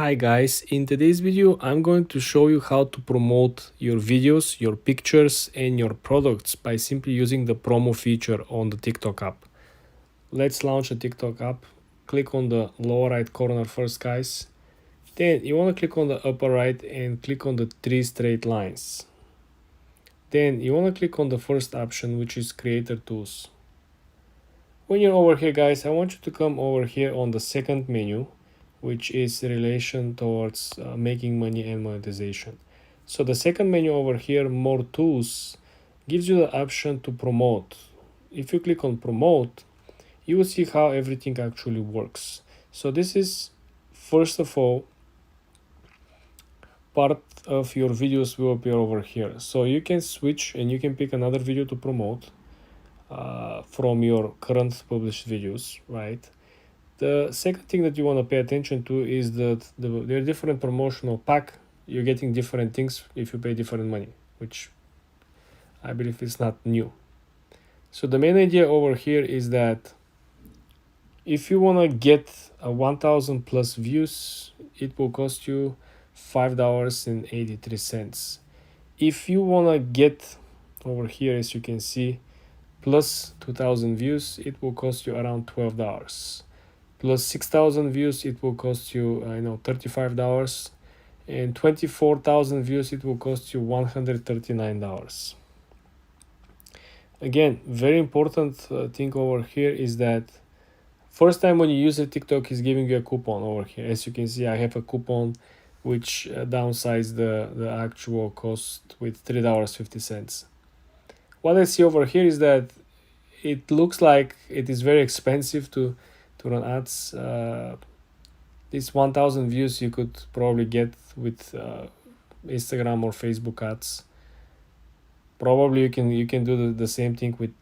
Hi guys, in today's video I'm going to show you how to promote your videos, your pictures and your products by simply using the promo feature on the TikTok app. Let's launch a TikTok app. Click on the lower right corner first guys. Then you want to click on the upper right and click on the three straight lines. Then you want to click on the first option, which is Creator Tools. When you're over here guys, I want you to come over here on the second menu, which is relation towards making money and monetization. So the second menu over here, more tools, gives you the option to promote. If you click on promote, you will see how everything actually works. So this is, first of all, part of your videos will appear over here. So you can switch and you can pick another video to promote from your current published videos, right? The second thing that you want to pay attention to is that there are different promotional pack. You're getting different things if you pay different money, which I believe is not new. So the main idea over here is that if you want to get a 1000 plus views, it will cost you $5.83. If you want to get over here, as you can see, plus 2000 views, it will cost you around $12. Plus 6000 views, it will cost you $35, and 24,000 views, it will cost you $139. Again, very important thing over here is that first time when you use it, TikTok is giving you a coupon over here. As you can see, I have a coupon which downsizes the actual cost with $3.50. What I see over here is that it looks like it is very expensive to run ads. This 1000 views you could probably get with Instagram or Facebook ads. Probably you can do the same thing with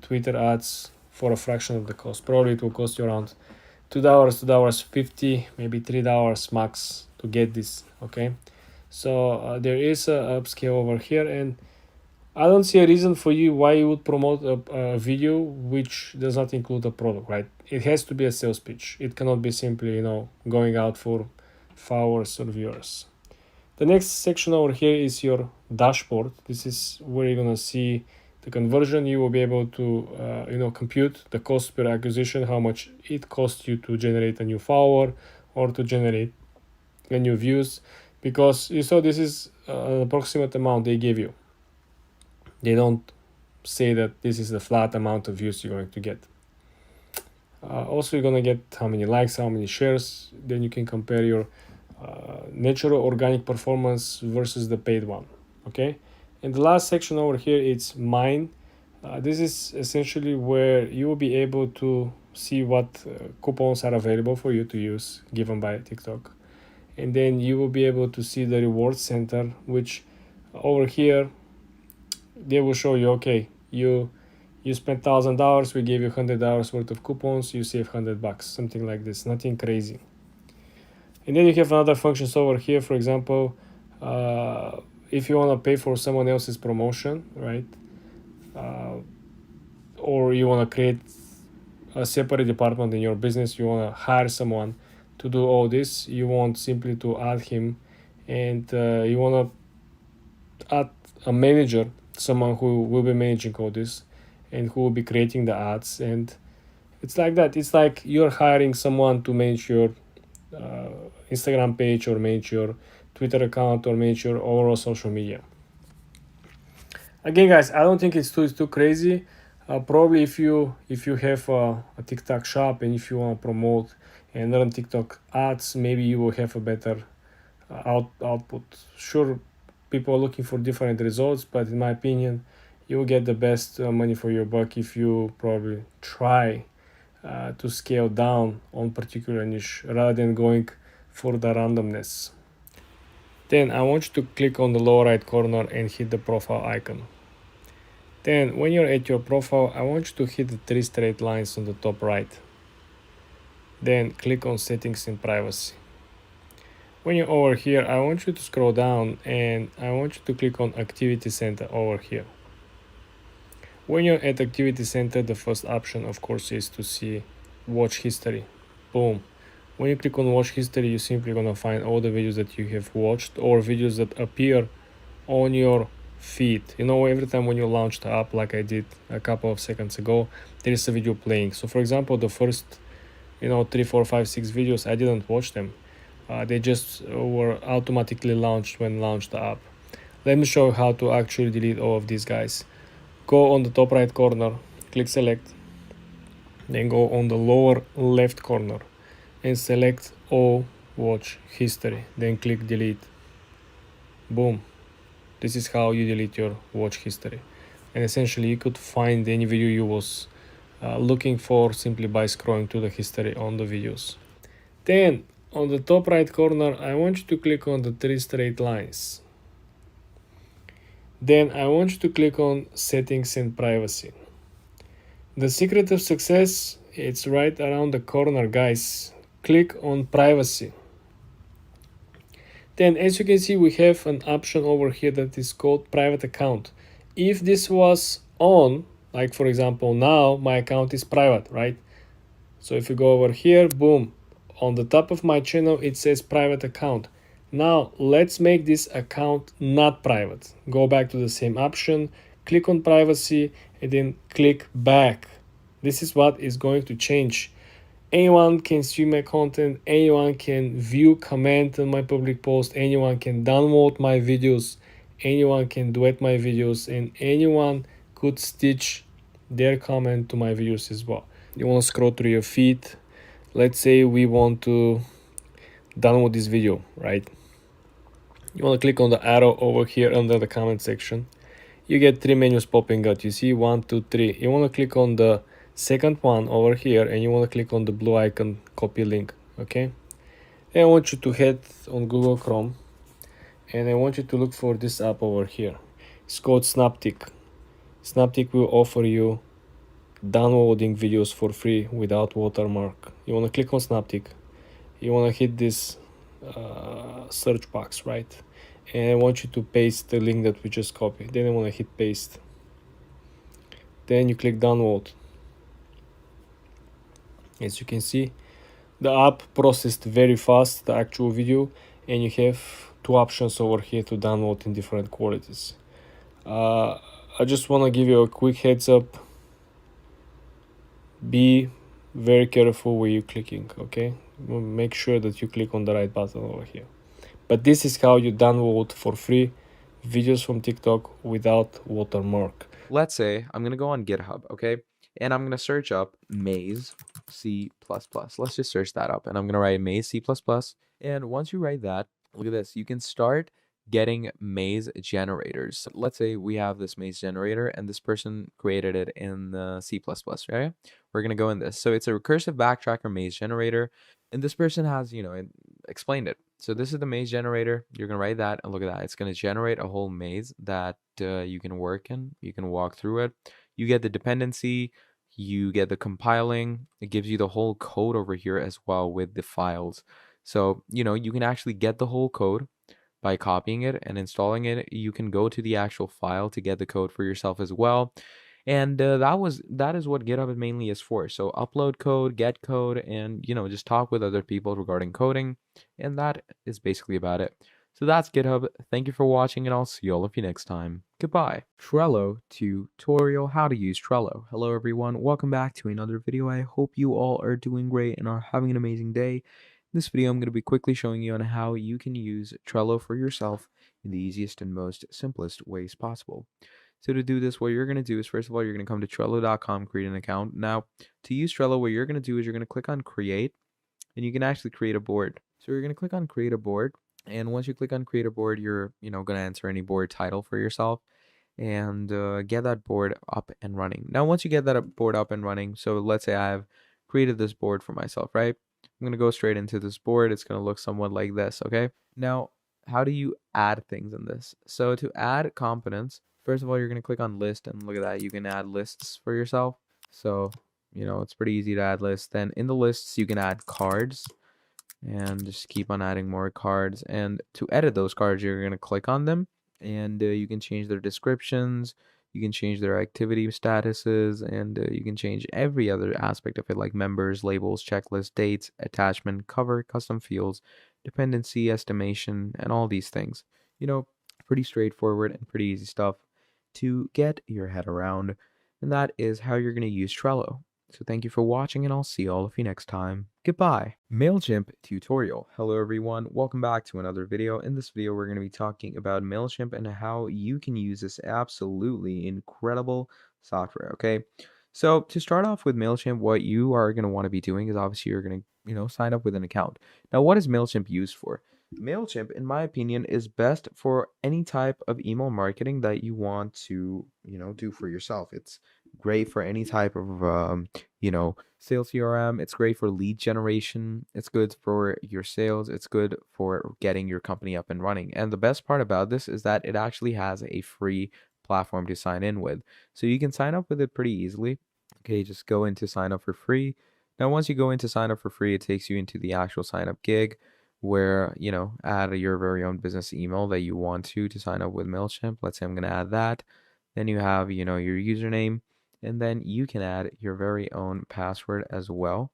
Twitter ads for a fraction of the cost. Probably it will cost you around $2, $2.50, maybe $3 max to get this. Okay, so there is a upscale over here, and I don't see a reason for you why you would promote a video which does not include a product, right? It has to be a sales pitch. It cannot be simply, going out for followers or viewers. The next section over here is your dashboard. This is where you're gonna see the conversion. You will be able to, compute the cost per acquisition, how much it costs you to generate a new follower or to generate a new views, because you saw this is an approximate amount they give you. They don't say that this is the flat amount of views you're going to get. Also, you're going to get how many likes, how many shares. Then you can compare your natural organic performance versus the paid one. Okay. And the last section over here, it's mine. This is essentially where you will be able to see what coupons are available for you to use given by TikTok. And then you will be able to see the reward center, which over here, they will show you, okay, you spent $1,000, we gave you $100 worth of coupons, you save $100, something like this, nothing crazy. And then you have another functions over here. For example, if you want to pay for someone else's promotion, right, or you want to create a separate department in your business, you want to hire someone to do all this, you want simply to add him, and you want to add a manager, someone who will be managing all this and who will be creating the ads. And it's like that. It's like you're hiring someone to manage your Instagram page or manage your Twitter account or manage your overall social media. Again guys, I don't think it's too crazy. Probably if you have a TikTok shop and if you want to promote and run TikTok ads, maybe you will have a better output. Sure, people are looking for different results, but in my opinion, you will get the best money for your buck if you probably try to scale down on particular niche rather than going for the randomness. Then I want you to click on the lower right corner and hit the profile icon. Then when you're at your profile, I want you to hit the three straight lines on the top right. Then click on settings and privacy. When you're over here, I want you to scroll down and I want you to click on Activity Center over here. When you're at Activity Center, the first option, of course, is to see Watch History. Boom. When you click on watch history, you're simply gonna find all the videos that you have watched or videos that appear on your feed. Every time when you launch the app, like I did a couple of seconds ago, there is a video playing. So for example, the first 3, 4, 5, 6 videos, I didn't watch them. They just were automatically launched when launched the app. Let me show you how to actually delete all of these guys. Go on the top right corner, click select, then go on the lower left corner and select all watch history, then click delete. Boom. This is how you delete your watch history. And essentially you could find any video you was looking for simply by scrolling to the history on the videos. Then on the top right corner, I want you to click on the 3 straight lines. Then I want you to click on settings and privacy. The secret of success, it's right around the corner, guys. Click on privacy. Then as you can see, we have an option over here that is called private account. If this was on, like for example now my account is private, right? So if you go over here, boom, on the top of my channel it says private account. Now let's make this account not private. Go back to the same option, click on privacy, and then click back. This is what is going to change. Anyone can see my content, anyone can view, comment on my public post, anyone can download my videos, anyone can duet my videos, and anyone could stitch their comment to my videos as well. You want to scroll through your feed. Let's say we want to download this video, right? You want to click on the arrow over here under the comment section. You get 3 menus popping out. You see 1, 2, 3. You want to click on the second one over here and you want to click on the blue icon, copy link. Okay, and I want you to head on Google Chrome and I want you to look for this app over here. It's called Snaptic. Snaptic will offer you downloading videos for free without watermark. You want to click on Snaptic, you want to hit this search box, right? And I want you to paste the link that we just copied. Then I want to hit paste, then you click download. As you can see, the app processed very fast the actual video, and you have 2 options over here to download in different qualities. I just want to give you a quick heads up. Be very careful where you're clicking, okay? Make sure that you click on the right button over here. But this is how you download for free videos from TikTok without watermark. Let's say I'm going to go on GitHub, okay? And I'm going to search up Maze C++. Let's just search that up. And I'm going to write Maze C++. And once you write that, look at this. You can start getting maze generators. Let's say we have this maze generator and this person created it in C++, right? We're going to go in this. So it's a recursive backtracker maze generator. And this person has, explained it. So this is the maze generator. You're going to write that and look at that. It's going to generate a whole maze that you can work in. You can walk through it. You get the dependency. You get the compiling. It gives you the whole code over here as well with the files. So, you can actually get the whole code by copying it and installing it. You can go to the actual file to get the code for yourself as well. And that is what GitHub mainly is for. So upload code, get code, and just talk with other people regarding coding. And that is basically about it. So that's GitHub. Thank you for watching, and I'll see all of you next time. Goodbye. Trello tutorial, how to use Trello. Hello everyone, welcome back to another video. I hope you all are doing great and are having an amazing day. In this video, I'm going to be quickly showing you on how you can use Trello for yourself in the easiest and most simplest ways possible. So to do this, what you're going to do is, first of all, you're going to come to Trello.com, create an account. Now, to use Trello, what you're going to do is you're going to click on Create, and you can actually create a board. So you're going to click on Create a Board, and once you click on Create a Board, you're going to enter any board title for yourself and get that board up and running. Now, once you get that board up and running, so let's say I have created this board for myself, right? I'm going to go straight into this board. It's going to look somewhat like this, okay? Now, how do you add things in this? So to add components, first of all, you're going to click on list, and look at that. You can add lists for yourself. So, it's pretty easy to add lists. Then in the lists, you can add cards and just keep on adding more cards. And to edit those cards, you're going to click on them, and you can change their descriptions. You can change their activity statuses, and you can change every other aspect of it, like members, labels, checklist, dates, attachment, cover, custom fields, dependency estimation, and all these things. You know, pretty straightforward and pretty easy stuff to get your head around. And that is how you're going to use Trello. So thank you for watching, and I'll see all of you next time. Goodbye. MailChimp tutorial. Hello everyone, welcome back to another video. In this video, we're going to be talking about MailChimp and how you can use this absolutely incredible software, okay? So to start off with MailChimp, what you are going to want to be doing is obviously you're going to, sign up with an account. Now, what is MailChimp used for? MailChimp, in my opinion, is best for any type of email marketing that you want to, do for yourself. It's great for any type of, sales CRM. It's great for lead generation. It's good for your sales. It's good for getting your company up and running. And the best part about this is that it actually has a free platform to sign in with. So you can sign up with it pretty easily. Okay, just go into sign up for free. Now, once you go into sign up for free, it takes you into the actual sign up gig where, add your very own business email that you want to sign up with MailChimp. Let's say I'm going to add that. Then you have, your username, and then you can add your very own password as well.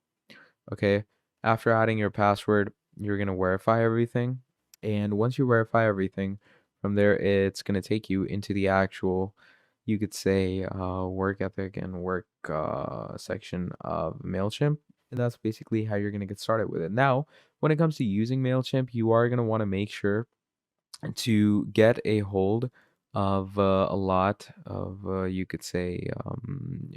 Okay. After adding your password, you're going to verify everything. And once you verify everything, from there, it's going to take you into the actual, you could say, work ethic and work section of MailChimp. And that's basically how you're going to get started with it. Now, when it comes to using MailChimp, you are going to want to make sure to get a hold of a lot of, you could say,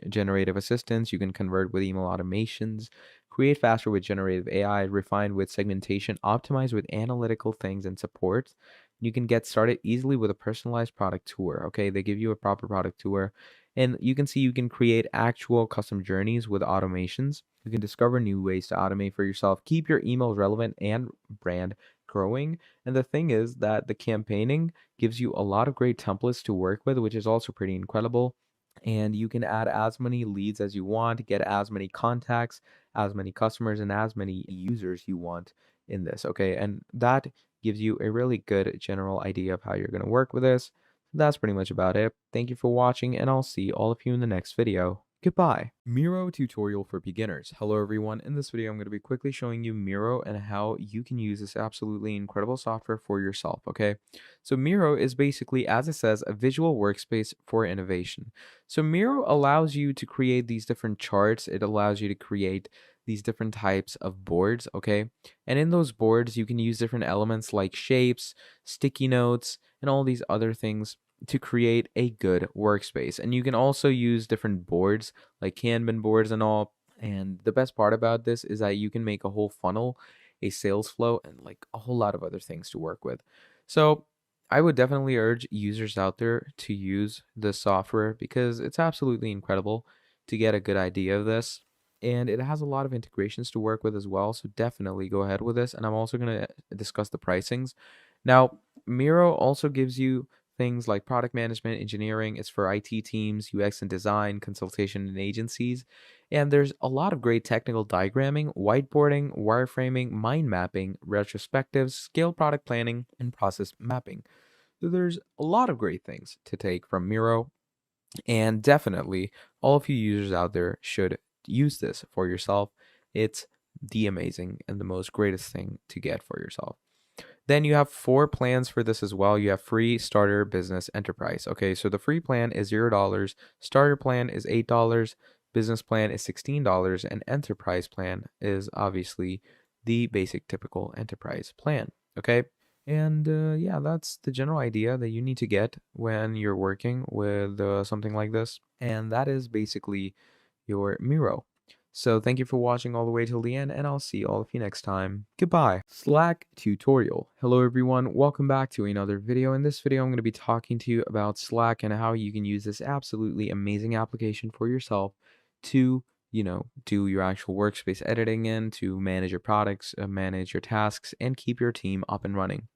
generative assistance. You can convert with email automations, create faster with generative AI, refine with segmentation, optimize with analytical things and support. You can get started easily with a personalized product tour. Okay, they give you a proper product tour, and you can see you can create actual custom journeys with automations. You can discover new ways to automate for yourself, keep your emails relevant and brand growing. And the thing is that the campaigning gives you a lot of great templates to work with, which is also pretty incredible. And you can add as many leads as you want, get as many contacts, as many customers, and as many users you want in this. Okay. And that gives you a really good general idea of how you're going to work with this. That's pretty much about it. Thank you for watching, and I'll see all of you in the next video. Goodbye. Miro tutorial for beginners. Hello everyone. In this video, I'm going to be quickly showing you Miro and how you can use this absolutely incredible software for yourself, okay? So Miro is basically, as it says, a visual workspace for innovation. So Miro allows you to create these different charts. It allows you to create these different types of boards, okay? And in those boards, you can use different elements like shapes, sticky notes, and all these other things to create a good workspace. And you can also use different boards like Kanban boards and all. And the best part about this is that you can make a whole funnel, a sales flow, and like a whole lot of other things to work with. So I would definitely urge users out there to use this software because it's absolutely incredible to get a good idea of this. And it has a lot of integrations to work with as well. So definitely go ahead with this. And I'm also going to discuss the pricings. Now, Miro also gives you things like product management, engineering. It's for IT teams, UX and design, consultation and agencies. And there's a lot of great technical diagramming, whiteboarding, wireframing, mind mapping, retrospectives, scale product planning, and process mapping. So there's a lot of great things to take from Miro. And definitely, all of you users out there should use this for yourself. It's the amazing and the most greatest thing to get for yourself. Then you have 4 plans for this as well. You have free, starter, business, enterprise. Okay, so the free plan is $0, starter plan is $8, business plan is $16, and enterprise plan is obviously the basic typical enterprise plan. Okay, and yeah, that's the general idea that you need to get when you're working with something like this. And that is basically your Miro. So thank you for watching all the way till the end, and I'll see all of you next time. Goodbye. Slack tutorial. Hello everyone, welcome back to another video. In this video, I'm going to be talking to you about Slack and how you can use this absolutely amazing application for yourself to, do your actual workspace editing in, to manage your products, manage your tasks, and keep your team up and running.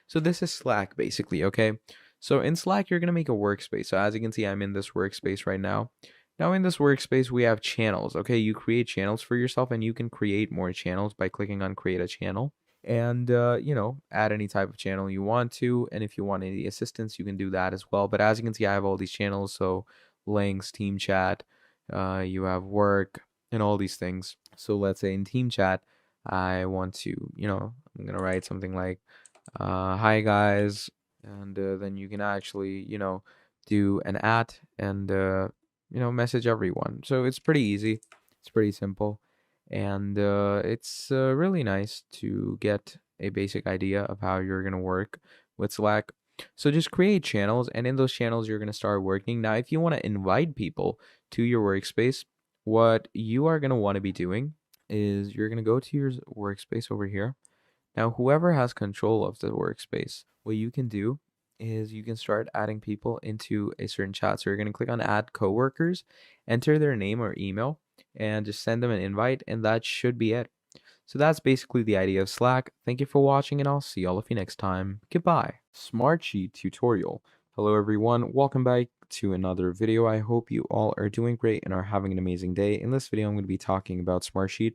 So this is Slack basically, okay? So in Slack, you're going to make a workspace. So as you can see, I'm in this workspace right now. Now in this workspace, we have channels. Okay, you create channels for yourself, and you can create more channels by clicking on create a channel. and add any type of channel you want to. And if you want any assistance, you can do that as well. But as you can see, I have all these channels, so links, team chat, you have work, and all these things. So let's say in team chat, I want to, I'm gonna write something like, hi guys, and then you can actually, do an at and message everyone. So it's pretty easy, it's pretty simple, and it's really nice to get a basic idea of how you're gonna work with Slack. So just create channels, and in those channels you're gonna start working. Now if you want to invite people to your workspace, what you are gonna want to be doing is you're gonna go to your workspace over here. Now, whoever has control of the workspace, what you can do is you can start adding people into a certain chat. So you're going to click on add coworkers, enter their name or email, and just send them an invite, and that should be it. So that's basically the idea of Slack. Thank you for watching, and I'll see all of you next time. Goodbye. Smartsheet tutorial. Hello everyone, welcome back to another video. I hope you all are doing great and are having an amazing day. In this video, I'm going to be talking about Smartsheet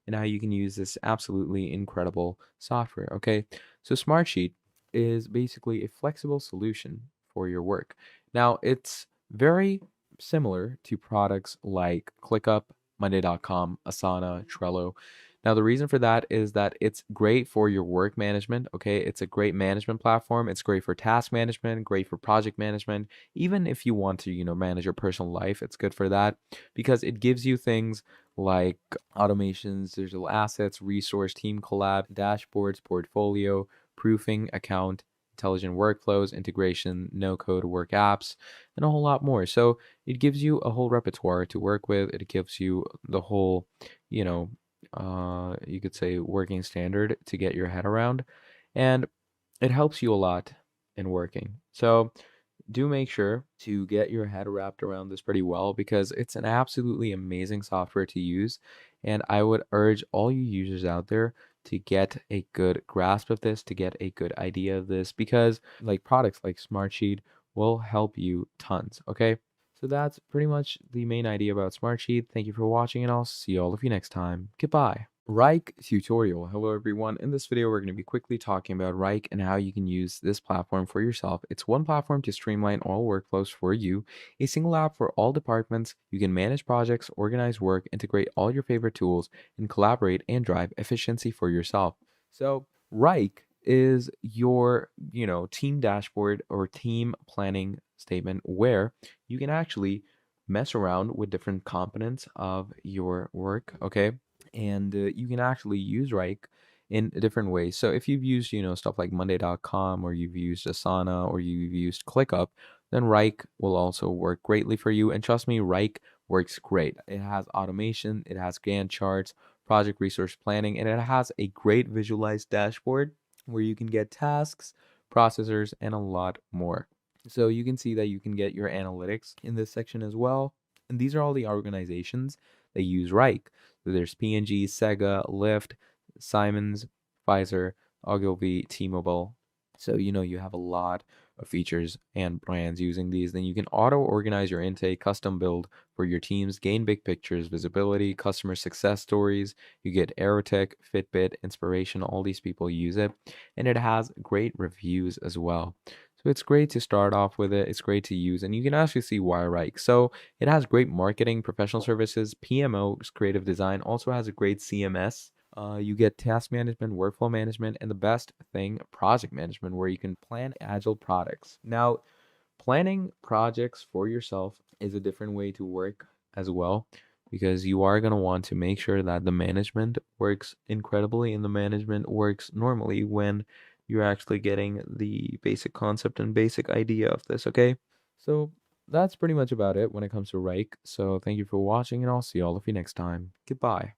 and how you can use this absolutely incredible software. Okay, so Smartsheet is basically a flexible solution for your work. Now, it's very similar to products like ClickUp, Monday.com, Asana, Trello. Now, the reason for that is that it's great for your work management. Okay, it's a great management platform. It's great for task management, great for project management. Even if you want to, manage your personal life, it's good for that because it gives you things like automations, digital assets, resource, team collab, dashboards, portfolio, proofing, account, intelligent workflows, integration, no code work apps, and a whole lot more. So it gives you a whole repertoire to work with. It gives you the whole, you know, you could say working standard to get your head around, and it helps you a lot in working. So do make sure to get your head wrapped around this pretty well because it's an absolutely amazing software to use. And I would urge all you users out there to get a good grasp of this, to get a good idea of this, because like products like Smartsheet will help you tons. Okay. So that's pretty much the main idea about Smartsheet. Thank you for watching, and I'll see all of you next time. Goodbye. Rike tutorial. Hello everyone. In this video, we're going to be quickly talking about Rike and how you can use this platform for yourself. It's one platform to streamline all workflows for you, a single app for all departments. You can manage projects, organize work, integrate all your favorite tools, and collaborate and drive efficiency for yourself. So Rike is your, team dashboard or team planning statement where you can actually mess around with different components of your work, okay? And you can actually use Rike in different ways. So if you've used, stuff like Monday.com, or you've used Asana, or you've used ClickUp, then Rike will also work greatly for you. And trust me, Rike works great. It has automation, it has Gantt charts, project resource planning, and it has a great visualized dashboard where you can get tasks, processors, and a lot more. So you can see that you can get your analytics in this section as well. And these are all the organizations that use Rike. So there's P&G, Sega, Lyft, Siemens, Pfizer, Ogilvy, T-Mobile. So you have a lot of features and brands using these. Then you can auto organize your intake, custom build for your teams, gain big pictures, visibility, customer success stories. You get Aerotech, Fitbit, Inspiration. All these people use it, and it has great reviews as well. So it's great to start off with it. It's great to use, and you can actually see why Rike. So it has great marketing, professional services, PMO, creative design, also has a great CMS. You get task management, workflow management, and the best thing, project management, where you can plan agile products. Now, planning projects for yourself is a different way to work as well, because you are going to want to make sure that the management works incredibly and the management works normally when you're actually getting the basic concept and basic idea of this, okay? So that's pretty much about it when it comes to Rike. So thank you for watching, and I'll see all of you next time. Goodbye.